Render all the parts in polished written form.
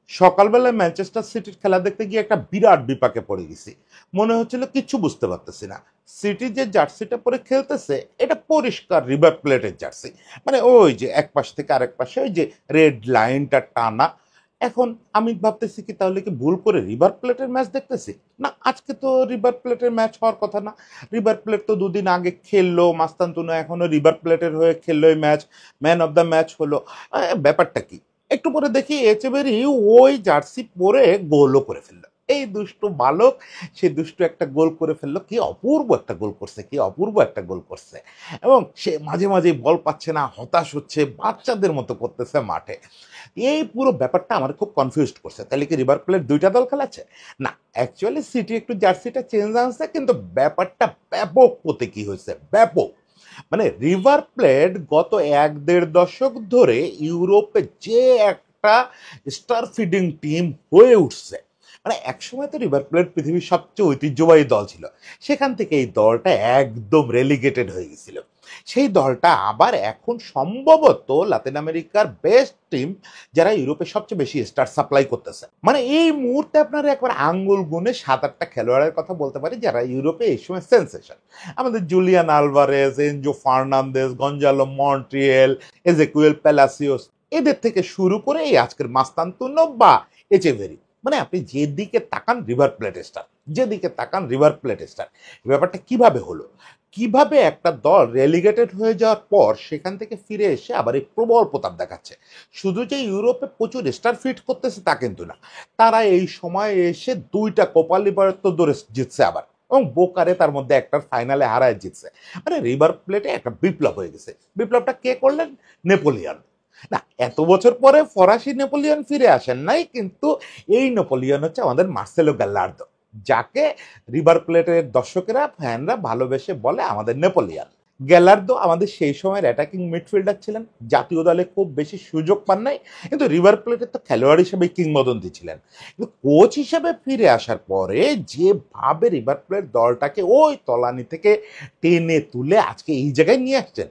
সকালবেলায় ম্যানচেস্টার সিটির খেলা দেখতে গিয়ে একটা বিরাট বিপাকে পড়ে গেছি। মনে হচ্ছিল কিচ্ছু বুঝতে পারতেছি না। সিটি যে জার্সিটা পরে খেলতেছে এটা পরিষ্কার রিভার প্লেটের জার্সি। মানে ওই যে এক পাশ থেকে আরেক পাশে ওই যে রেড লাইনটা টানা। এখন আমি ভাবতেছি কি তাহলে কি ভুল করে রিভার প্লেটের ম্যাচ দেখতেছি? না, আজকে তো রিভার প্লেটের ম্যাচ হওয়ার কথা না। রিভার প্লেট তো দুদিন আগে খেললো, মাস্তানতুনা এখনো রিভার প্লেটের হয়ে খেললো এই match, man of the match হলো। ব্যাপারটা কি? একটু পরে দেখি এচেবেরি ওই জার্সি পরে গোলও করে ফেললো। এই দুষ্টু বালক, সে দুষ্টু একটা গোল করে ফেললো। কি অপূর্ব একটা গোল করছে, কি অপূর্ব একটা গোল করছে। এবং সে মাঝে মাঝে বল পাচ্ছে না, হতাশ হচ্ছে, বাচ্চাদের মতো করতেছে মাঠে। এই পুরো ব্যাপারটা আমার খুব কনফিউজড করছে। তাহলে কি রিভার প্লেট দুইটা দল খেলাচ্ছে? না, অ্যাকচুয়ালি সিটি একটু জার্সিটা চেঞ্জ আনছে, কিন্তু ব্যাপারটা ব্যাপক প্রতীকী হয়েছে, ব্যাপক। মানে রিভার প্লেট গত 1-1.5 দশক ধরে ইউরোপে যে একটা স্টার ফিডিং টিম হয়ে উঠছে। মানে একসময় তো রিভার প্লেট পৃথিবীর সবচেয়ে ঐতিহ্যবাহী দল ছিল। সেখান থেকে এই দলটা একদম রেলিগেটেড হয়ে গেছিল। সেই দলটা আবার এখন সম্ভবত লাতিন আমেরিকার বেস্ট টিম, যারা ইউরোপে সবচেয়ে বেশি স্টার সাপ্লাই করতেছে। মানে এই মুহূর্তে আপনারা একবার আঙ্গুল গুনে 7-8টা খেলোয়াড়ের কথা বলতে পারি যারা ইউরোপে এই সময় সেন্সেশন। আমাদের Julian Alvarez, Enzo Fernandez, Gonzalo Montiel, Ezequiel Palacios, এদের থেকে শুরু করে এই আজকের মাস্তানতুনো বা এচেভেরি। মানে আপনি যেদিকে তাকান রিভার প্লেট স্টার, যেদিকে তাকান রিভার প্লেট স্টার। ব্যাপারটা কিভাবে হলো? কিভাবে একটা দল রেলিগেটেড হয়ে যাওয়ার পর সেখান থেকে ফিরে এসে আবার এই প্রবল প্রতাপ দেখাচ্ছে? শুধু যে ইউরোপে প্রচুর স্টার ফিট করতেছে তা কিন্তু না, তারা এই সময় এসে 2টা কোপা লিবার্তাদোরেস জিতছে আবার, এবং বোকারে তার মধ্যে একটার ফাইনালে হারায় জিতছে। মানে রিভার প্লেটে একটা বিপ্লব হয়ে গেছে। বিপ্লবটা কে করলেন? নেপোলিয়ন। না, এত বছর পরে ফরাসি নেপোলিয়ন ফিরে আসেন নাই, কিন্তু এই নেপোলিয়ন হচ্ছে আমাদের মার্সেলো গ্যালার্দো, যাকে রিভার প্লেটের দর্শকেরা, ফ্যানরা ভালোবেসে বলে আমাদের নেপোলিয়ন। গ্যালার্দো আমাদের সেই সময়ের অ্যাটাকিং মিডফিল্ডার ছিলেন, জাতীয় দলে খুব বেশি সুযোগ পান নাই, কিন্তু রিভার প্লেটের তো খেলোয়াড় হিসেবে কিংবদন্তি ছিলেন। কিন্তু কোচ হিসেবে ফিরে আসার পরে যেভাবে রিভার প্লেট দলটাকে ওই তলানি থেকে টেনে তুলে আজকে এই জায়গায় নিয়ে আসছেন,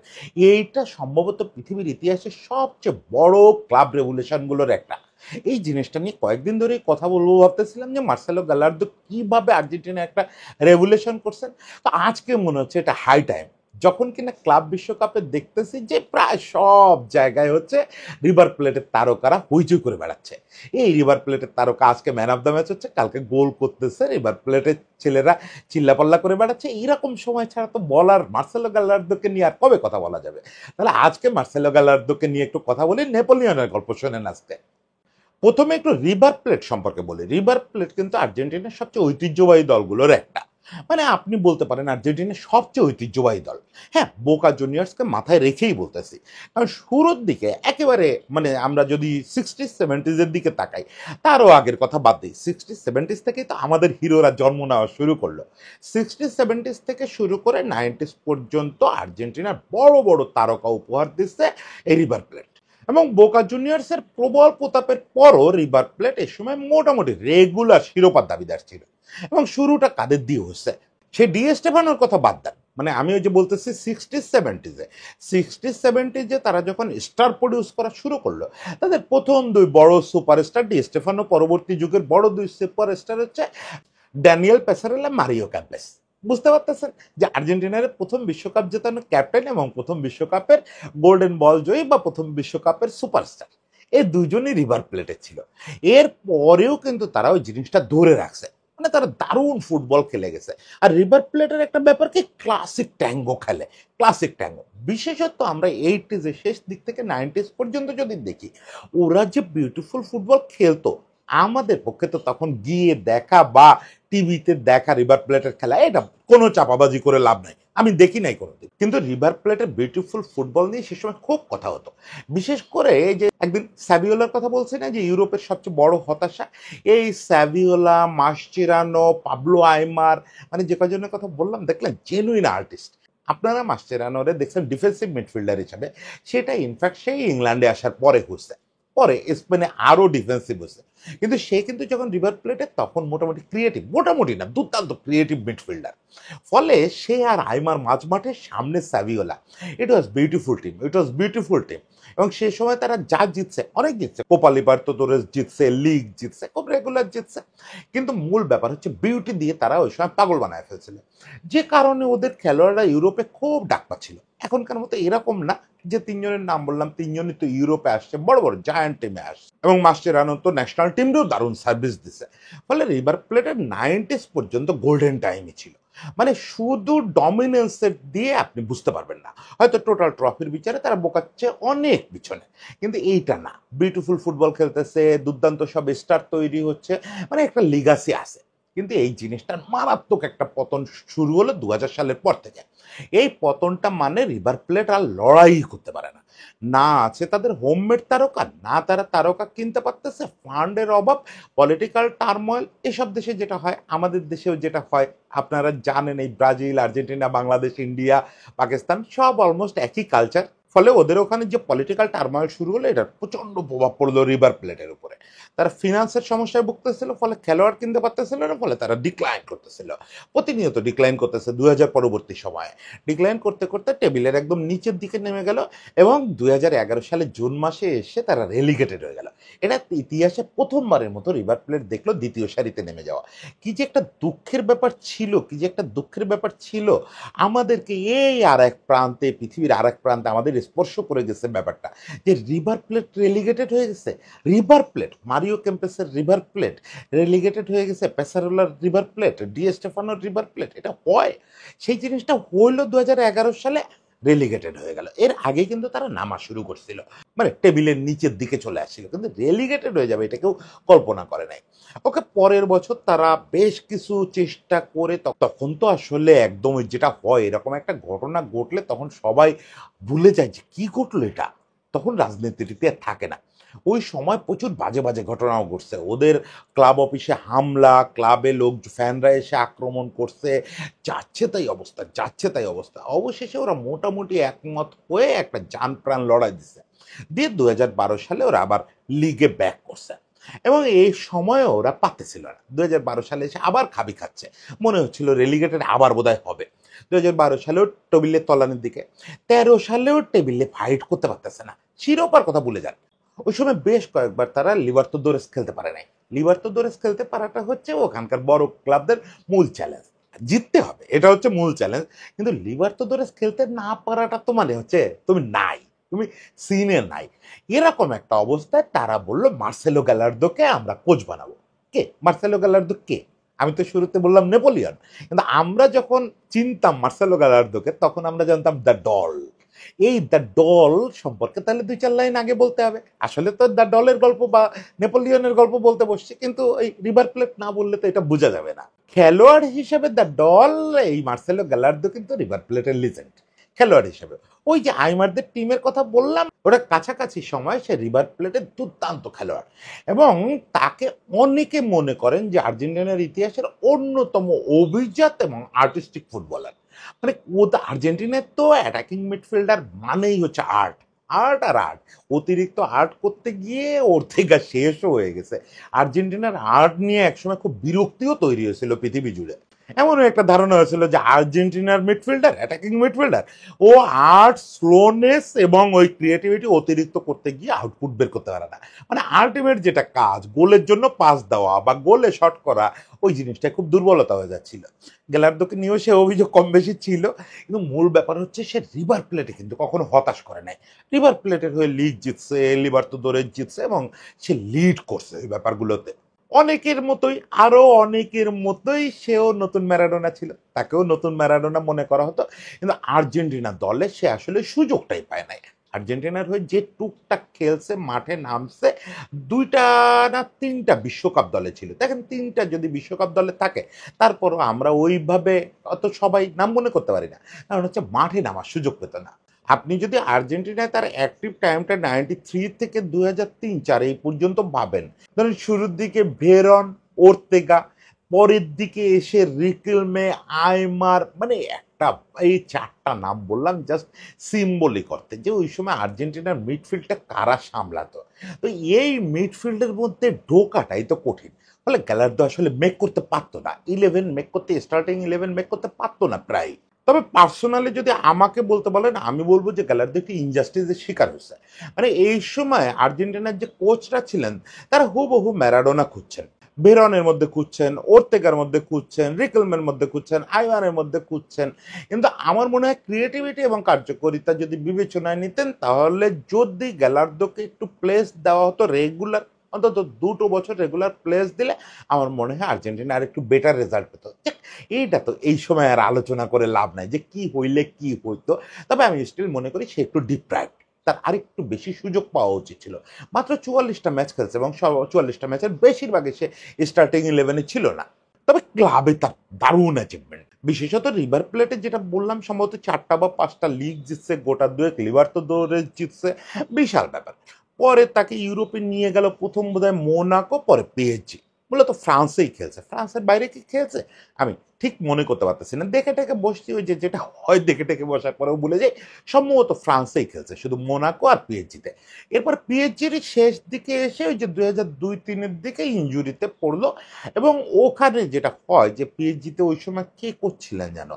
এইটা সম্ভবত পৃথিবীর ইতিহাসে সবচেয়ে বড় ক্লাব রেভুলেশনগুলোর একটা। এই জিনিসটা নিয়ে কয়েকদিন ধরেই কথা বলবো ভাবতেছিলাম যে মার্সেলো গ্যালার্দো কিভাবে আর্জেন্টিনা একটা রেভুলেশন করছেন। তো আজকে মনে হচ্ছে এটা হাই টাইম, যখন কিনা ক্লাব বিশ্বকাপে দেখতেছি যে প্রায় সব জায়গায় হচ্ছে রিভার প্লেটের তারকারা হইচই করে বেড়াচ্ছে। এই রিভার প্লেটের তারকা আজকে ম্যান অফ দ্য ম্যাচ হচ্ছে, কালকে গোল করতেছে, রিভার প্লেটের ছেলেরা চিল্লাপাল্লা করে বেড়াচ্ছে। এইরকম সময় ছাড়া তো বলার মার্সেলো গ্যালার্দোকে নিয়ে আর কবে কথা বলা যাবে? তাহলে আজকে মার্সেলো গ্যালার্দোকে নিয়ে একটু কথা বলি, নেপোলিয়নের গল্প শোনেন আজকে। প্রথমে একটু রিভার প্লেট সম্পর্কে বলি। রিভার প্লেট কিন্তু আর্জেন্টিনার সবচেয়ে ঐতিহ্যবাহী দলগুলোর একটা। মানে আপনি বলতে পারেন আর্জেন্টিনার সবচেয়ে ঐতিহ্যবাহী দল। হ্যাঁ, বোকা জুনিয়র্সকে মাথায় রেখেই বলতেছি। কারণ শুরুর দিকে একেবারে, মানে আমরা যদি 60s-70s দিকে তাকাই, তারও আগের কথা বাদ দিই, 60s-70s থেকেই তো আমাদের হিরোরা জন্ম নেওয়া শুরু করলো। 60s-70s থেকে শুরু করে 90s পর্যন্ত আর্জেন্টিনার বড় বড় তারকা উপহার দিচ্ছে এই রিভার প্লেট। এবং বোকা জুনিয়র্সের প্রবল প্রতাপের পরও রিভার প্লেট এ সময় মোটামুটি রেগুলার শিরোপার দাবিদার ছিল। এবং শুরুটা কাদের দিয়ে হচ্ছে? সে ডি স্টেফানোর কথা বাদ দেন, মানে আমি ওই যে বলতেছি 60s-70s তারা যখন স্টার প্রডিউস করা শুরু করলো, তাদের প্রথম দুই বড় সুপারস্টার ডি স্টেফানো, পরবর্তী যুগের বড় দুই সুপারস্টার হচ্ছে ড্যানিয়েল পেসারেলা, মারিও ক্যাম্পেস। বুঝতে পারতেছেন যে আর্জেন্টিনার প্রথম বিশ্বকাপ জেতানো ক্যাপ্টেন এবং প্রথম বিশ্বকাপের গোল্ডেন বল জয়ী বা প্রথম বিশ্বকাপের সুপারস্টার, এই দুজনই রিভার প্লেটে ছিল। এর পরেও কিন্তু তারা ওই জিনিসটা ধরে রাখছে। মানে তারা দারুণ ফুটবল খেলে গেছে। আর রিভার প্লেটের একটা ব্যাপার কি, ক্লাসিক ট্যাঙ্গো খেলে, ক্লাসিক ট্যাঙ্গো। বিশেষত আমরা 80s এর শেষ দিক থেকে 90s পর্যন্ত যদি দেখি, ওরা যে বিউটিফুল ফুটবল খেলতো, আমাদের পক্ষে তো তখন গিয়ে দেখা বা টিভিতে দেখা রিভার প্লেটের খেলা, এটা কোনো চাপাবাজি করে লাভ নাই, আমি দেখি নাই কোনোদিন। কিন্তু রিভার প্লেটের বিউটিফুল ফুটবল নিয়ে সে সময় খুব কথা হতো। বিশেষ করে এই যে একদিন স্যাভিওলার কথা বলছে না, যে ইউরোপের সবচেয়ে বড় হতাশা, এই স্যাভিওলা, মাসচেরানো, পাবলো আইমার, মানে যে কজনের কথা বললাম, দেখলেন জেনুইন আর্টিস্ট। আপনারা মাসচেরানোরে দেখছেন ডিফেন্সিভ মিডফিল্ডার হিসাবে, সেটা ইনফ্যাক্ট সেই ইংল্যান্ডে আসার পরে হচ্ছে, পরে স্পেনে আরো ডিফেন্সিভ হচ্ছে। কিন্তু সে কিন্তু যখন রিভার প্লেটে, তখন মোটামুটি ক্রিয়েটিভ, মোটামুটি না দুর্দান্ত ক্রিয়েটিভ মিডফিল্ডার। ফলে সে আর আইমার মাঝ মাঠে সামনে স্যাভিওলা, ইট ওয়াজ বিউটিফুল টিম, ইট ওয়াজ বিউটিফুল টিম। এবং সেই সময় তারা যা জিতছে, অনেক জিতছে, কোপা লিবার্তাদোরেস জিতছে, লিগ জিতছে, খুব রেগুলার জিতছে, কিন্তু মূল ব্যাপার হচ্ছে বিউটি দিয়ে তারা ওই সময় পাগল বানায় ফেলছিল, যে কারণে ওদের খেলোয়াড়রা ইউরোপে খুব ডাক পাচ্ছিল। এখনকার মতো এরকম না যে তিনজনের নাম বললাম তিনজনই তো ইউরোপে আসছে, বড় বড় জায়ান্ট টিমে আসছে, এবং মাস্টেরানো তো ন্যাশনাল টিমরেও দারুণ সার্ভিস দিছে। ফলে রিভার প্লেটের 90s পর্যন্ত গোল্ডেন টাইমই ছিল। মানে শুধু ডমিনেন্সের দিয়ে আপনি বুঝতে পারবেন না, হয়তো টোটাল ট্রফির বিচারে তারা বোকাচ্ছে অনেক পিছনে, কিন্তু এইটা না, বিউটিফুল ফুটবল খেলতেছে, দুর্দান্ত সব স্টার তৈরি হচ্ছে, মানে একটা লিগাসি আছে। কিন্তু এই জিনিসটার মারাত্মক একটা পতন শুরু হলো 2000 সালের পর থেকে। এই পতনটা মানে রিভার প্লেট আর লড়াই করতে পারে না, না আছে তাদের হোমমেড তারকা, না তারা তারকা কিনতে পারতেছে, ফান্ডের অভাব, পলিটিক্যাল টার্ময়েল, এসব দেশে যেটা হয় আমাদের দেশেও যেটা হয় আপনারা জানেন। এই Brazil, Argentina, Bangladesh, India, Pakistan সব অলমোস্ট একই কালচার। ফলে ওদের ওখানে যে পলিটিক্যাল টার্ময়েল শুরু হলো, এটার প্রচন্ড প্রভাব পড়লো রিভার প্লেটের উপরে। তারা ফিনান্সের সমস্যায় ভুগতেছিল, ফলে খেলোয়াড় কিনতে পারতেছিল না, ফলে তারা ডিক্লাইন করতেছিল, প্রতিনিয়ত ডিক্লাইন করতেছে। 2000 পরবর্তী সময়ে ডিক্লাইন করতে করতে টেবিলের একদম নিচের দিকে নেমে গেল, এবং 2011 সালে জুন মাসে এসে তারা রেলিগেটেড হয়ে গেল। এটা ইতিহাসে প্রথমবারের মতো রিভার প্লেট দেখলো দ্বিতীয় সারিতে নেমে যাওয়া। কি যে একটা দুঃখের ব্যাপার ছিল, কি যে একটা দুঃখের ব্যাপার ছিল। আমাদেরকে এই আর এক প্রান্তে, পৃথিবীর আর এক প্রান্তে আমাদের স্পর্শ করে গেছে ব্যাপারটা, যে রিভার প্লেট রেলিগেটেড হয়ে গেছে। রিভার প্লেট, মারিও কেম্পেসের রিভার প্লেট রেলিগেটেড হয়ে গেছে, পেসারোলার রিভার প্লেট, ডি স্টেফানোর রিভার প্লেট। এটা হয়, সেই জিনিসটা হইল 2011 সালে, রেলিগেটেড হয়ে গেল। এর আগে কিন্তু তারা নামা শুরু করছিল, মানে টেবিলের নিচের দিকে চলে আসছিল, কিন্তু রেলিগেটেড হয়ে যাবে এটা কেউ কল্পনা করে নাই। ওকে, পরের বছর তারা বেশ কিছু চেষ্টা করে, তখন তো আসলে একদম যেটা হয়, এরকম একটা ঘটনা ঘটলে তখন সবাই ভুলে যায় যে কি ঘটলো এটা, তখন রাজনীতিতে থাকে না। ওই সময় প্রচুর বাজে বাজে ঘটনাও ঘটছে, ওদের ক্লাব অফিসে হামলা, ক্লাবে লোক ফ্যানরা এসে আক্রমণ করছে, যাচ্ছে তাই অবস্থা, যাচ্ছে তাই অবস্থা। অবশেষে ওরা মোটামুটি একমত হয়ে একটা জান প্রাণ লড়াই দিছে, দিয়ে 2012 সালে ওরা আবার লিগে ব্যাক করছে। এবং এই সময় ওরা পারতেছিল না, 2012 সালে এসে আবার খাবি খাচ্ছে, মনে হচ্ছিল রেলিগেটেড আবার বোধহয় হবে। 2012 সালেও টেবিলের তলানির দিকে, 13 সালেও টেবিলে ফাইট করতে পারতেছে না, শিরোপার কথা ভুলে যান। ওই সময় বেশ কয়েকবার তারা লিবার্তাদোরেস খেলতে পারে নাই। লিবার্তাদোরেস খেলতে পারাটা হচ্ছে ওখানকার বড় ক্লাবদের মূল চ্যালেঞ্জ, জিততে হবে, এটা হচ্ছে মূল চ্যালেঞ্জ। কিন্তু লিবার্তাদোরেস খেলতে না পারাটা তো মানে হচ্ছে তুমি নাই, তুমি সিনে নাই। এরকম একটা অবস্থায় তারা বললো মার্সেলো গ্যালার্দোকে আমরা কোচ বানাবো। কে মার্সেলো গ্যালার্দো? কে? আমি তো শুরুতে বললাম নেপোলিয়ন, কিন্তু আমরা যখন চিনতাম মার্সেলো গ্যালার্দোকে তখন আমরা জানতাম দ্য ডল। এই দ্য ডল সম্পর্কে তাহলে 2-4 লাইন আগে বলতে হবে। আসলে তো দ্য ডলের গল্প বা নেপোলিয়নের গল্প বলতে বসছি, কিন্তু এই রিভার প্লেট না বললে তো এটা বোঝা যাবে না। খেলোয়াড় হিসেবে দ্য ডল, এই মার্সেলো গ্যালার্দো কিন্তু রিভার প্লেটের লিজেন্ড খেলোয়াড় হিসেবে। ওই যে আইমারদের টিমের কথা বললাম, ওটা কাছাকাছি সময় সে রিভার প্লেটের দুর্দান্ত খেলোয়াড়, এবং তাকে অনেকে মনে করেন যে আর্জেন্টিনার ইতিহাসের অন্যতম অভিজাত এবং আর্টিস্টিক ফুটবলার। মানে আর্জেন্টিনার তো অ্যাটাকিং মিডফিল্ডার মানেই হচ্ছে আর্ট, আর্ট আর আর্ট। অতিরিক্ত আর্ট করতে গিয়ে ওর থেকে শেষও হয়ে গেছে। আর্জেন্টিনার আর্ট নিয়ে একসময় খুব বিরক্তিও তৈরি হয়েছিল পৃথিবী জুড়ে। এমনও একটা ধারণা হয়েছিল যে আর্জেন্টিনার মিডফিল্ডার, অ্যাটাকিং মিডফিল্ডার, ও আর্ট, স্লোনেস এবং ওই ক্রিয়েটিভিটি অতিরিক্ত করতে গিয়ে আউটপুট বের করতে পারে না। মানে আলটিমেট যেটা কাজ, গোলের জন্য পাস দেওয়া বা গোলে শট করা, ওই জিনিসটা খুব দুর্বলতা হয়ে যাচ্ছিল। গ্যালার্দোকে নিয়েও সে অভিযোগ কম বেশি ছিল, কিন্তু মূল ব্যাপার হচ্ছে সে রিভার প্লেটে কিন্তু কখনো হতাশ করে নাই। রিভার প্লেটের হয়ে লিগ জিতছে, লিবার্তাদোরেস জিতছে, এবং সে লিড করছে এই ব্যাপারগুলোতে। অনেকের মতোই, আরো অনেকের মতোই সেও নতুন ম্যারাডোনা ছিল, তাকেও নতুন ম্যারাডোনা মনে করা হতো, কিন্তু আর্জেন্টিনা দলে সে আসলে সুযোগটাই পায় নাই। আর্জেন্টিনার হয়ে যে টুকটাক খেলছে, মাঠে নামছে, 2টা না 3টা বিশ্বকাপ দলে ছিল। দেখেন, 3টা যদি বিশ্বকাপ দলে থাকে, তারপরও আমরা ওইভাবে অত সবাই নাম মনে করতে পারি না, কারণ হচ্ছে মাঠে নামার সুযোগ পেত না। আপনি যদি আর্জেন্টিনায় তার অ্যাক্টিভ টাইমটা 93 থেকে 2003-4 এই পর্যন্ত ভাবেন, ধরেন শুরুর দিকে ভেরন, ওর্তেগা, পরের দিকে এসে রিকেলমে, আইমার, মানে একটা, এই 4টা নাম বললাম জাস্ট সিম্বলিক অর্থে যে ওই সময় আর্জেন্টিনার মিডফিল্ডটা কারা সামলাতো। তো এই মিডফিল্ডের মধ্যে ঢোকাটাই তো কঠিন। ফলে গ্যালার্দো আসলে মেক করতে পারতো না, 11 মেক করতে, স্টার্টিং 11 মেক করতে পারতো না প্রায়। তবে পার্সোনালি যদি আমাকে বলতে বলেন, আমি বলবো যে গ্যালার্দো একটি ইনজাস্টিসের শিকার হয়েছে। মানে এই সময় আর্জেন্টিনার যে কোচরা ছিলেন তারা হুবহু ম্যারাডোনা খুঁজছেন, বেরনের মধ্যে খুঁজছেন, ওর্তেগার মধ্যে খুঁজছেন, রিকেলমের মধ্যে খুঁজছেন, আইওয়ানের মধ্যে খুঁজছেন। কিন্তু আমার মনে হয় ক্রিয়েটিভিটি এবং কার্যকারিতা যদি বিবেচনায় নিতেন, তাহলে যদি গ্যালার্দোকে একটু প্লেস দেওয়া হতো রেগুলার, অন্তত 2 বছর রেগুলার প্লেস দিলে আমার মনে হয় আর্জেন্টিনা আর একটু বেটার রেজাল্ট পেত। এইটা তো এই সময় আর আলোচনা করে লাভ নাই যে কি হইলে কি হইতো। তবে আমি স্টিল মনে করি সে একটু ডিপ্রাইভড, তার আরেকটু বেশি সুযোগ পাওয়া উচিত ছিল। মাত্র 44টা ম্যাচ খেলছে এবং সব 44টা ম্যাচের বেশিরভাগই সে স্টার্টিং ইলেভেনে ছিল না। তবে ক্লাবে তার দারুণ অ্যাচিভমেন্ট, বিশেষত রিভার প্লেটে যেটা বললাম, সম্ভবত 4টা বা 5টা লিগ জিতছে, গোটা 2 লিবার্তাদোরেস জিতছে, বিশাল ব্যাপার। পরে তাকে ইউরোপে নিয়ে গেল, প্রথম বোধহয় মোনাকো, পরে পিএসজি। মূলত ফ্রান্সেই খেলছে, ফ্রান্সের বাইরে কি খেলছে আমি ঠিক মনে করতে পারতেছি না। দেখে টেকে বসছি, ওই যে যেটা হয় দেখে টেকে বসার পরেও ভুলে যাই, সম্ভবত ফ্রান্সেই খেলছে, শুধু মোনাকো আর পিএসজিতে। এরপর পিএসজির শেষ দিকে এসে ওই যে 2002-03-এর দিকে ইনজুরিতে পড়লো। এবং ওখানে যেটা হয় যে পিএসজিতে ওই সময় কে করছিলেন যেন,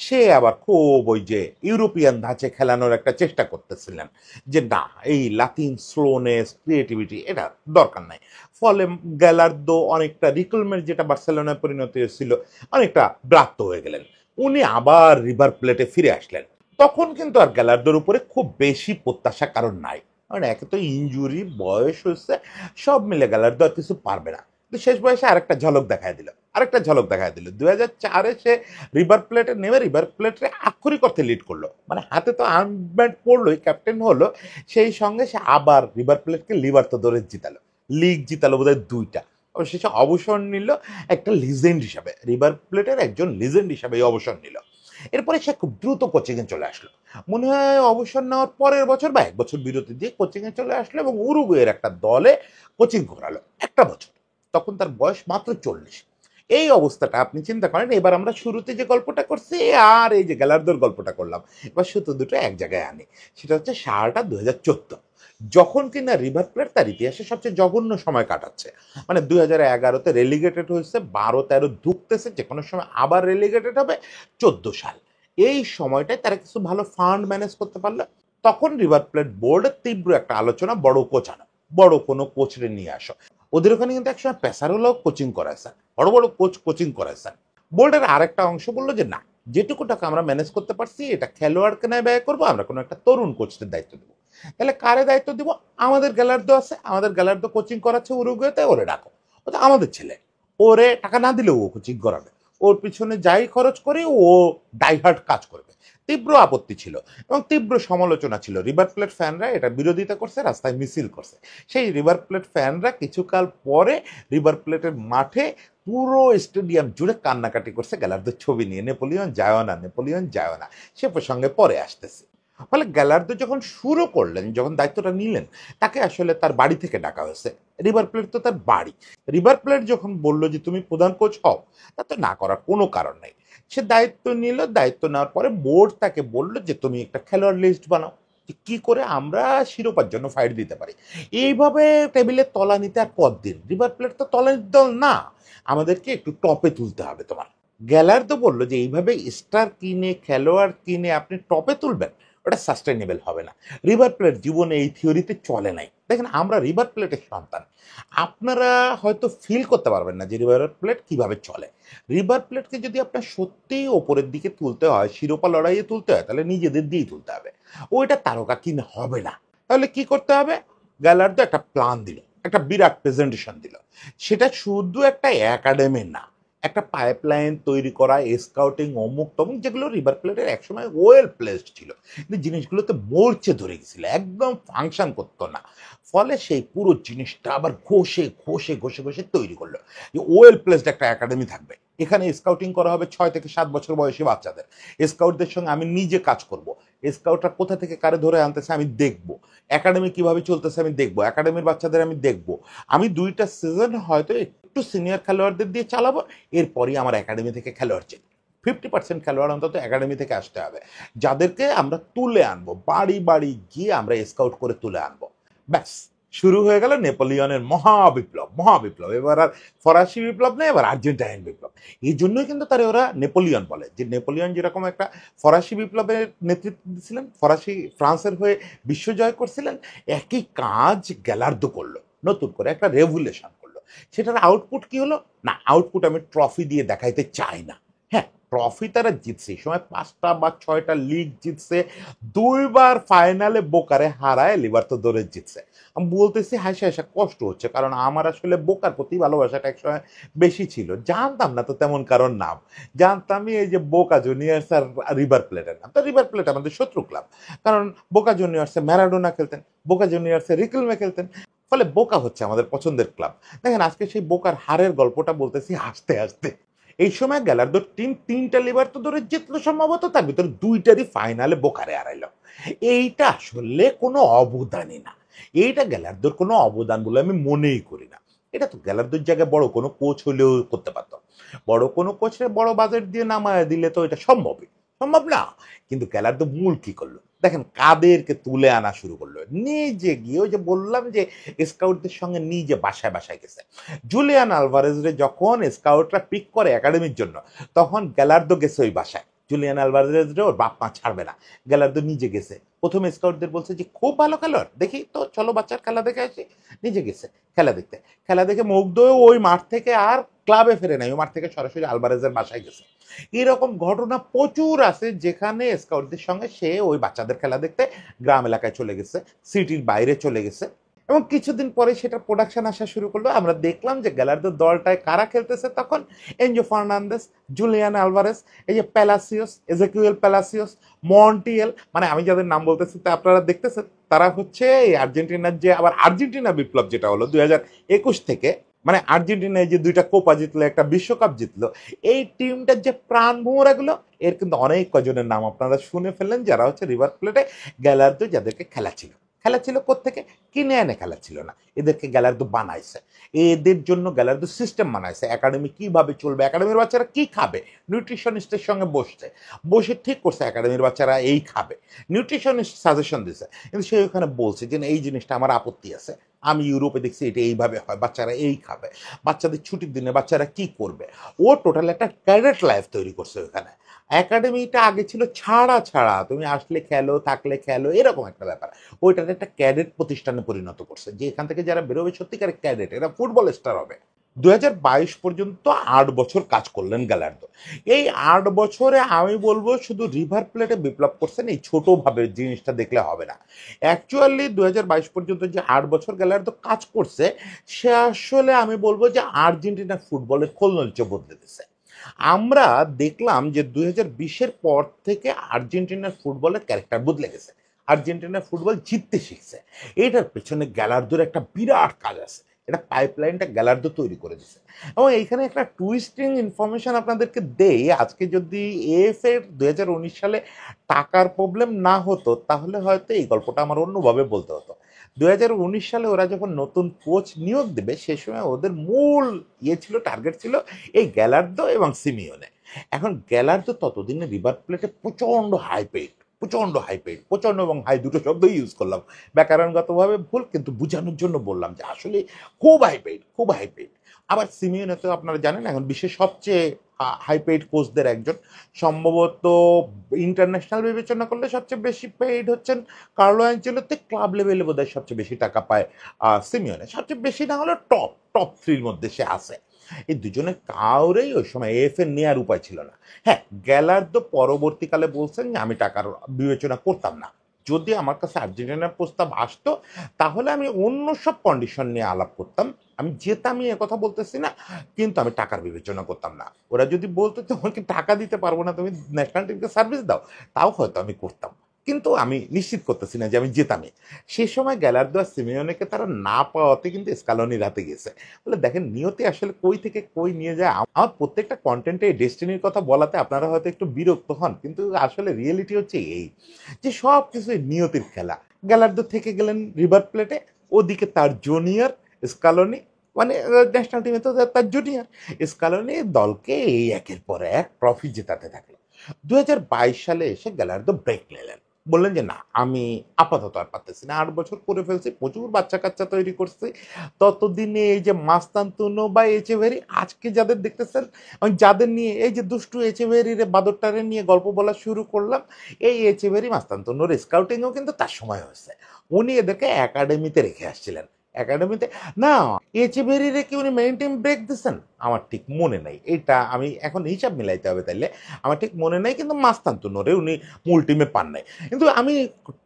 সে আবার খুব ওই যে ইউরোপিয়ান ধাঁচে খেলানোর একটা চেষ্টা করতেছিলেন, যে না এই লাতিন স্লোনেস ক্রিয়েটিভিটি এটা দরকার নাই। ফলে গ্যালার্দো অনেকটা রিকলমের যেটা বার্সেলোনায় পরিণত হয়েছিল, অনেকটা ব্রাত্য হয়ে গেলেন। উনি আবার রিভার প্লেটে ফিরে আসলেন। তখন কিন্তু আর গ্যালার্দোর উপরে খুব বেশি প্রত্যাশা কারণ নাই, কারণ একে তো ইনজুরি, বয়স হচ্ছে, সব মিলে গ্যালার্দো আর কিছু পারবে না। তো শেষ বয়সে আরেকটা ঝলক দেখায় দিল 2004-এ সে রিভার প্লেটে নেমে রিভার প্লেটে আক্ষরিক অর্থে লিড করলো, মানে হাতে তো আর্মব্যান্ড পড়লোই, ক্যাপ্টেন হলো। সেই সঙ্গে সে আবার রিভার প্লেটকে লিবার্তাদোরেস জিতালো, লিগ জিতালো বোধহয় 2টা। অবশেষে অবসর নিল একটা লিজেন্ড হিসাবে, রিভার প্লেটের একজন লিজেন্ড হিসাবে অবসর নিল। এরপরে সে খুব দ্রুত কোচিংয়ে চলে আসলো, মনে হয় অবসর নেওয়ার পরের বছর বা 1 বছর বিরতি দিয়ে কোচিংয়ে চলে আসলো এবং উরুগুয়ের একটা দলে কোচিং করালো 1 বছর। তখন তার বয়স মাত্র 40। এই অবস্থাটা আপনি চিন্তা করেন। এবার আমরা শুরুতে যে গল্পটা করছি আর এই যে গ্যালার্দোর গল্পটা করলাম, এবার শুধু দুটো এক জায়গায় আনি। সেটা হচ্ছে সালটা 2014, যখন কিনা রিভার প্লেট তার ইতিহাসে সবচেয়ে জঘন্য সময় কাটাচ্ছে। মানে 2011-তে রেলিগেটেড হয়েছে, 12-13 ধুকতেছে, যে কোনো সময় আবার রেলিগেটেড হবে। 14 সাল, এই সময়টায় তারা কিছু ভালো ফান্ড ম্যানেজ করতে পারলো। তখন রিভার প্লেট বোর্ডের তীব্র একটা আলোচনা, বড় কোচ আনো, বড় কোনো কোচরে নিয়ে আসো। ওদের ওখানে কিন্তু একসময় পেসারোলাও কোচিং করাইছেন, বড় বড় কোচ কোচিং করাইছেন। বোর্ডের আরেকটা অংশ বললো যে না, যেটুকু টাকা আমরা ম্যানেজ করতে পারছি এটা খেলোয়াড়কে নয় ব্যয় করবো, আমরা কোনো একটা তরুণ কোচের দায়িত্ব দেবো। তাহলে কারে দায়িত্ব দিব? আমাদের গ্যালার্দো আছে, আমাদের গ্যালার্দো কোচিং করাচ্ছে উরুগুয়েতে, ওরে ডাকো, ও তো আমাদের ছেলে, ওরে টাকা না দিলেও ও কোচিং করাবে, ওর পিছনে যাই খরচ করে ও ডাইহার্ট কাজ করবে। তীব্র আপত্তি ছিল এবং তীব্র সমালোচনা ছিল। রিভার প্লেট ফ্যানরা এটা বিরোধিতা করছে, রাস্তায় মিছিল করছে। সেই রিভার প্লেট ফ্যানরা কিছুকাল পরে রিভার প্লেটের মাঠে পুরো স্টেডিয়াম জুড়ে কান্নাকাটি করছে গ্যালার্দোর ছবি নিয়ে, নেপোলিয়ন যায় না, নেপোলিয়ন যায় না। সে প্রসঙ্গে পরে আসতেছে। ফলে গ্যালার্দো যখন শুরু করলেন, যখন দায়িত্বটা নিলেন, তাকে আসলে তার বাড়ি থেকে ডাকা হয়েছে। রিভার প্লেট তো তার বাড়ি। রিভার প্লেট যখন বললো যে তুমি প্রধান কোচ হও, তা তো না করার কোনো কারণ নেই। সে দায়িত্ব নিল, দায়িত্ব নেওয়ার পরে বোর্ড তাকে বললো যে তুমি একটা খেলোয়াড় লিস্ট বানাও, যে কি করে আমরা শিরোপার জন্য ফাইট দিতে পারি। এইভাবে টেবিলের তলানিতে আর কতদিন? রিভার প্লেট তো তলানির দল না, আমাদেরকে একটু টপে তুলতে হবে তোমার। গ্যালার্দো বললো যে এইভাবে স্টার কিনে, খেলোয়াড় কিনে আপনি টপে তুলবেন, ওটা সাস্টেনেবল হবে না। রিভার প্লেট জীবনে এই থিওরিতে চলে নাই। দেখেন, আমরা রিভার প্লেটের সন্তান, আপনারা হয়তো ফিল করতে পারবেন না যে রিভার প্লেট কিভাবে চলে। রিভার প্লেটকে যদি আপনার সত্যিই ওপরের দিকে তুলতে হয়, শিরোপা লড়াইয়ে তুলতে হয়, তাহলে নিজেদের দিয়েই তুলতে হবে, ওইটা তারকা কিনে হবে না। তাহলে কি করতে হবে? গ্যালার্দো একটা প্ল্যান দিল, একটা বিরাট প্রেজেন্টেশন দিল। সেটা শুধু একটা একাডেমি না, একটা পাইপলাইন তৈরি করা, স্কাউটিং, অমুক তমুক, যেগুলো রিভার প্লেটের একসময় ওয়েল প্লেসড ছিল, কিন্তু জিনিসগুলোতে মরচে ধরে গেছিল, একদম ফাংশন করতো না। ফলে সেই পুরো জিনিসটা আবার ঘষে ঘষে ঘষে ঘষে তৈরি করলো যে ওয়েল প্লেসড একটা একাডেমি থাকবে। এখানে স্কাউটিং করা হবে 6 থেকে 7 বছর বয়সী বাচ্চাদের। স্কাউটদের সঙ্গে আমি নিজে কাজ করব, স্কাউটরা কোথা থেকে কারে ধরে আনতেছে আমি দেখব, একাডেমি কিভাবে চলতেছে আমি দেখব, একাডেমির বাচ্চাদের আমি দেখব। আমি 2টা সিজন হয়তো একটু সিনিয়র খেলোয়াড়দের দিয়ে চালাবো, এরপরই আমার একাডেমি থেকে খেলোয়াড় চাই। 50% খেলোয়াড় অন্তত একাডেমি থেকে আসতে হবে, যাদেরকে আমরা তুলে আনবো, বাড়ি বাড়ি গিয়ে আমরা স্কাউট করে তুলে আনবো। ব্যাস, শুরু হয়ে গেল নেপোলিয়নের মহাবিপ্লব। মহাবিপ্লব, এবার আর ফরাসি বিপ্লব নেই, এবার আর্জেন্টাইন বিপ্লব। এই জন্যই কিন্তু তারা ওরা নেপোলিয়ন বলে, যে নেপোলিয়ন যেরকম একটা ফরাসি বিপ্লবের নেতৃত্ব দিয়েছিলেন, ফরাসি ফ্রান্সের হয়ে বিশ্ব জয় করছিলেন, একই কাজ গ্যালার্দো করলো, নতুন করে একটা রেভুলেশন করলো। সেটার আউটপুট কি হলো? না, আউটপুট আমি ট্রফি দিয়ে দেখাইতে চাই না। হ্যাঁ, ট্রফি তারা জিতছে, এই সময় 5টা বা 6টা লিগ জিতছে, 2বার ফাইনালে বোকারে হারায় লিভারতাদোরেস জিতছে। আমি বলতেছি হাসি হাসা কষ্ট হচ্ছে, কারণ আমার আসলে বোকার প্রতি ভালোবাসাটা একসময় বেশি ছিল। জানতাম না তো তেমন কারণ নাম, জানতামই এই যে বোকা জুনিয়র্স আর রিভার প্লেটের নাম। তো রিভার প্লেট আমাদের শত্রু ক্লাব, কারণ বোকা জুনিয়র্সে ম্যারাডোনা খেলতেন, বোকা জুনিয়র্সে রিকেলমে খেলতেন, ফলে বোকা হচ্ছে আমাদের পছন্দের ক্লাব। দেখেন আজকে সেই বোকার হারের গল্পটা বলতেছি হাসতে হাসতে। এই সময় গ্যালার্দোর টিম 3টা লিভারতাদোরেস জিতলো সম্ভবত, তার ভিতরে 2টারই ফাইনালে বোকারে হারাইলো। এইটা আসলে কোনো অবদানই না, এইটা গ্যালার্দোর কোনো অবদান বলে আমি মনেই করি না। এটা তো গ্যালার্দোর জায়গায় বড় কোনো কোচ হলেও করতে পারতো, বড় কোনো কোচের বড় বাজেট দিয়ে নামায় দিলে তো এটা সম্ভবই সম্ভব না। কিন্তু গ্যালার্দো মূল কি করলো দেখেন, কাদেরকে তুলে আনা শুরু করলো, নিজে গিয়ে, ওই যে বললাম যে স্কাউটদের সঙ্গে নিজে বাসায় বাসায় গেছে। জুলিয়ান আলভারেজরে যখন স্কাউটরা পিক করে একাডেমির জন্য, তখন গ্যালার্দো গেছে ওই বাসায়। জুলিয়ান আলভারেজরে ওর বাপ মা ছাড়বে না, গ্যালার্দো নিজে গেছে। প্রথমে স্কাউটদের বলছে যে খুব ভালো খেলোয়াড়, দেখি তো চলো বাচ্চার খেলা দেখে আসি। নিজে গেছে খেলা দেখতে, খেলা দেখে মুগ্ধ হয়ে ওই মাঠ থেকে আর ক্লাবে ফেরে নাই, ওই মাঠ থেকে সরাসরি আলভারেজের বাসায় গেছে। এরকম ঘটনা প্রচুর আছে, যেখানে স্কাউটদের সঙ্গে সে ওই বাচ্চাদের খেলা দেখতে গ্রাম এলাকায় চলে গেছে, সিটির বাইরে চলে গেছে। এবং কিছুদিন পরে সেটা প্রোডাকশন আসা শুরু করলো। আমরা দেখলাম যে গ্যালার্দোর দলটায় কারা খেলতেছে তখন, এনজো ফার্নান্দেস, জুলিয়ান আলভারেজ, এই যে প্যালাসিওস, এজেকিউয়েল প্যালাসিওস, মন্টিয়েল, মানে আমি যাদের নাম বলতেছি তা আপনারা দেখতেছেন, তারা হচ্ছে এই আর্জেন্টিনার যে আবার আর্জেন্টিনা বিপ্লব যেটা হলো 2021 থেকে, মানে আর্জেন্টিনায় যে 2টা কোপা জিতলো, একটা বিশ্বকাপ জিতলো, এই টিমটার যে প্রাণ ভোমরাগুলো, এর কিন্তু অনেক কজনের নাম আপনারা শুনে ফেললেন, যারা হচ্ছে রিভার প্লেটে গ্যালার্দো যাদেরকে খেলা ছিল কোত্থেকে, কিনে এনে খেলা ছিল না, এদেরকে গ্যালার্দো বানাইছে। এদের জন্য গ্যালার্দো সিস্টেম বানাইছে, একাডেমি কিভাবে চলবে, একাডেমির বাচ্চারা কি খাবে, নিউট্রিশনিস্টের সঙ্গে বসে ঠিক করছে একাডেমির বাচ্চারা এই খাবে, নিউট্রিশনিস্ট সাজেশন দিছে। কিন্তু সে ওখানে বলছে যে এই জিনিসটা আমার আপত্তি আছে, আমি ইউরোপে দেখছি এটা এইভাবে হয়, বাচ্চারা এই খাবে, বাচ্চাদের ছুটির দিনে বাচ্চারা কি করবে। ও টোটাল একটা ক্যাডেট লাইফ তৈরি করছে ওখানে। একাডেমিটা আগে ছিল ছাড়া ছাড়া, তুমি আসলে খেলো, থাকলে খেলো, এরকম একটা ব্যাপার। ওইটাতে একটা ক্যাডেট প্রতিষ্ঠানে পরিণত করছে, যে এখান থেকে যারা বেরোবে সত্যিকারের ক্যাডেট, এরা ফুটবল স্টার হবে। 2022 পর্যন্ত 8 বছর কাজ করলেন গ্যালার্দো। এই 8 বছরে আমি বলবো শুধু রিভার প্লেটে বিপ্লব করছেন, এই ছোটভাবে জিনিসটা দেখলে হবে না। অ্যাকচুয়ালি 2022 পর্যন্ত যে 8 বছর গ্যালার্দো কাজ করছে, সে আসলে আমি বলবো যে আর্জেন্টিনার ফুটবলের খোলনলচে বদলে দিছে। আমরা দেখলাম যে 2020-এর পর থেকে আর্জেন্টিনার ফুটবলের ক্যারেক্টার বদলে গেছে, আর্জেন্টিনার ফুটবল জিততে শিখছে। এটার পেছনে গ্যালার্দোর একটা বিরাট কাজ আছে, এটা পাইপলাইনটা গ্যালার্দো তৈরি করে দিছে। এবং এইখানে একটা টুইস্টিং ইনফরমেশন আপনাদেরকে দেই, আজকে যদি এএফএর 2019 সালে টাকার প্রবলেম না হতো, তাহলে হয়তো এই গল্পটা আমার অন্যভাবে বলতে হতো। 2019 সালে ওরা যখন নতুন কোচ নিয়োগ দেবে, সে সময় ওদের মূল ছিল, টার্গেট ছিল এই গ্যালার্দো এবং সিমিওনে। এখন গ্যালার্দো ততদিনে রিভার প্লেটে প্রচন্ড এবং হাই দুটো শব্দই ইউজ করলাম, ব্যাকরণগতভাবে ভুল, কিন্তু বোঝানোর জন্য বললাম যে আসলে খুব হাইপেড। আবার সিমিওনে তো আপনারা জানেন এখন বিশ্বের সবচেয়ে হাইপেড কোচদের একজন, সম্ভবত ইন্টারন্যাশনাল বিবেচনা করলে সবচেয়ে বেশি পেইড হচ্ছেন কার্লো অ্যাঞ্চেলোত্তি, ক্লাব লেভেলে বোধহয় সবচেয়ে বেশি টাকা পায় সিমিওনে, সবচেয়ে বেশি না হলে টপ 3-র মধ্যে সে আছে। এই দুজনের কাউরেই ওই সময় এএফএ নেওয়ার উপায় ছিল না। হ্যাঁ, গ্যালার্দো পরবর্তীকালে বলছেন যে আমি টাকার বিবেচনা করতাম না, যদি আমার কাছে আর্জেন্টিনার প্রস্তাব আসতো তাহলে আমি অন্য সব কন্ডিশন নিয়ে আলাপ করতাম, আমি যেতামই কথা বলতেছি না, কিন্তু আমি টাকার বিবেচনা করতাম না। ওরা যদি বলতো তোমাকে টাকা দিতে পারবো না, তুমি ন্যাশনাল টিমকে সার্ভিস দাও, তাও হয়তো আমি করতাম, কিন্তু আমি নিশ্চিত করতেছি না যে আমি যেতামই। সে সময় গ্যালার্দো আর সিমিওনেকে তারা না পাওয়াতে কিন্তু স্কালোনির হাতে গেছে। বলে দেখেন নিয়তি আসলে কই থেকে কই নিয়ে যায়। আমার প্রত্যেকটা কন্টেন্টে এই ডেস্টিনির কথা বলাতে আপনারা হয়তো একটু বিরক্ত হন, কিন্তু আসলে রিয়েলিটি হচ্ছে এই, যে সব কিছুই নিয়তির খেলা। গ্যালার্দো থেকে গেলেন রিভার প্লেটে, ওদিকে তার জুনিয়র স্কালোনি, মানে ন্যাশনাল টিমে তো তার জুনিয়র স্কালোনি দলকে এই একের পর এক ট্রফি জেতাতে থাকলো। 2022 সালে এসে গ্যালার্দো ব্রেক নিলেন, বললেন যে না আমি আপাতত আর পারতেছি না, 8 বছর করে ফেলছি, প্রচুর বাচ্চা কাচ্চা তৈরি করছি, ততদিনে এই যে মাস্তানতুনো বা এচেভেরি আজকে যাদের দেখতেছেন, আমি যাদের নিয়ে এই যে দুষ্টু এচেভেরি রে বাদরটারে নিয়ে গল্প বলা শুরু করলাম, এই এচেভেরি মাস্তানতুনোর স্কাউটিংও কিন্তু তার সময় হয়েছে। উনি এদেরকে একাডেমিতে রেখে আসছিলেন, একাডেমিতে না, এচেভেরিরে কি উনি মেইন টিম ব্রেক দিচ্ছেন আমার ঠিক মনে নাই, এটা আমি এখন হিসাব মিলাইতে হবে তাইলে, আমার ঠিক মনে নাই, কিন্তু মাস্তানতুনোরে উনি মূল টিমে পান নাই। কিন্তু আমি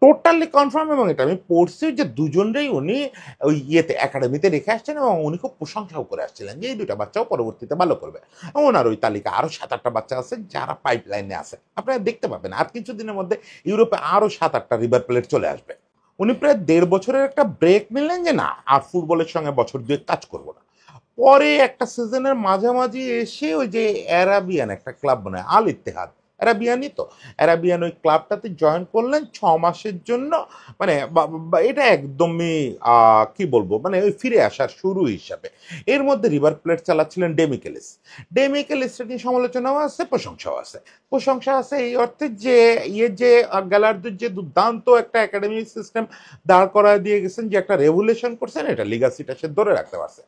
টোটালি কনফার্ম, এবং এটা আমি পড়ছি যে দুজনেই উনি ওই ইয়েতে একাডেমিতে রেখে আসছেন, এবং উনি খুব প্রশংসাও করে আসছিলেন যে এই দুটা বাচ্চাও পরবর্তীতে ভালো করবে। ওনার ওই তালিকা আরো 7-8টা বাচ্চা আছে যারা পাইপ লাইনে আছে, আপনারা দেখতে পাবেন আর কিছুদিনের মধ্যে ইউরোপে আরো 7-8টা রিভার প্লেট চলে আসবে। উনি প্রায় 1.5 বছরের একটা ব্রেক নিলেন যে না আর ফুটবলের সঙ্গে বছর 2 কাজ করবো না। পরে একটা সিজনের মাঝামাঝি এসে ওই যে অ্যারাবিয়ান একটা ক্লাব বানায়, আল ইত্তেহাদ, অ্যারাবিয়ানই তো, অ্যারাবিয়ান ওই ক্লাবটাতে জয়েন করলেন 6 মাসের জন্য। মানে এটা একদমই কি বলবো, মানে ওই ফিরে আসার শুরু হিসাবে। এর মধ্যে রিভার প্লেট চালাচ্ছিলেন ডেমিকেলিস। ডেমিকেলিসের নিয়ে সমালোচনাও আছে, প্রশংসাও আছে। প্রশংসা আছে এই অর্থে যে ইয়ে যে গ্যালার্দোর যে দুর্দান্ত একটা একাডেমিক সিস্টেম দাঁড় করায় দিয়ে গেছেন, যে একটা রেভুলেশন করছেন, এটা লিগাসিটা সে ধরে রাখতে পারছে।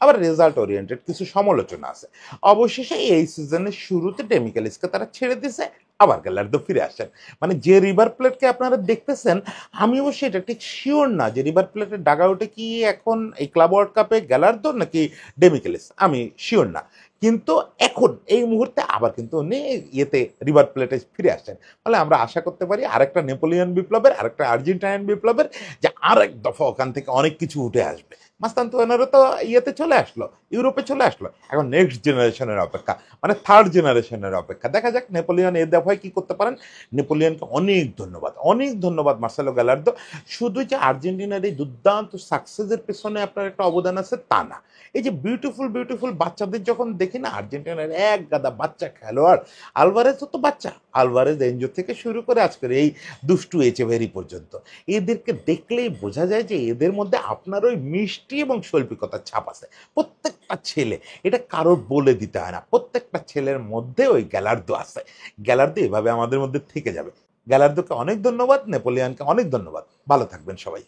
আবার রেজাল্ট ওরিয়েন্টেড কিছু সমালোচনা আছে। অবশেষে এই সিজনের শুরুতে ডেমিকেলিসকে তারা ছেড়ে দিছে, আবার গ্যালার্দো ফিরে আসেন। মানে যে রিভার প্লেটকে আপনারা দেখতেছেন, আমি অবশ্য এটা ঠিক শিওর না যে রিভার প্লেটের ডাগাউটে কি এখন এই ক্লাব ওয়ার্ল্ড কাপে গ্যালার্দো নাকি ডেমিকেলিস, আমি শিওর না। কিন্তু এখন এই মুহূর্তে আবার কিন্তু উনি ইয়েতে রিভার প্লেটে ফিরে আসছেন। ফলে আমরা আশা করতে পারি আরেকটা নেপোলিয়ন বিপ্লবের, আরেকটা আর্জেন্টাইন বিপ্লবের, যে আরেক দফা ওখান থেকে অনেক কিছু উঠে আসবে। মাস্তানতুয়ানেরও তো ইয়েতে চলে আসলো, ইউরোপে চলে আসলো, এখন নেক্সট জেনারেশনের অপেক্ষা, মানে থার্ড জেনারেশনের অপেক্ষা। দেখা যাক নেপোলিয়ন এ দফায় কি করতে পারেন। নেপোলিয়নকে অনেক ধন্যবাদ, অনেক ধন্যবাদ মার্সেলো গ্যালার্দো। শুধু যে আর্জেন্টিনার এই দুর্দান্ত সাকসেসের পেছনে আপনার একটা অবদান আছে তা না, এই যে বিউটিফুল বিউটিফুল বাচ্চাদের যখন দেখি না, আর্জেন্টিনার এক গাদা বাচ্চা খেলোয়াড়, আলভারেজও তো বাচ্চা, আলভারেজ এনজো থেকে শুরু করে আজকের এই দুষ্টু এচেভেরি পর্যন্ত, এদেরকে দেখলেই বোঝা যায় যে এদের মধ্যে আপনার ওই মিষ্টি এবং শৈল্পিকতার ছাপ আছে। প্রত্যেকটা ছেলে, এটা কারোর বলে দিতে হয় না, প্রত্যেকটা ছেলের মধ্যে ওই গ্যালার্দো আছে। গ্যালার্দো এভাবে আমাদের মধ্যে থেকে যাবে। গ্যালার্দোকে অনেক ধন্যবাদ, নেপোলিয়ানকে অনেক ধন্যবাদ। ভালো থাকবেন সবাই।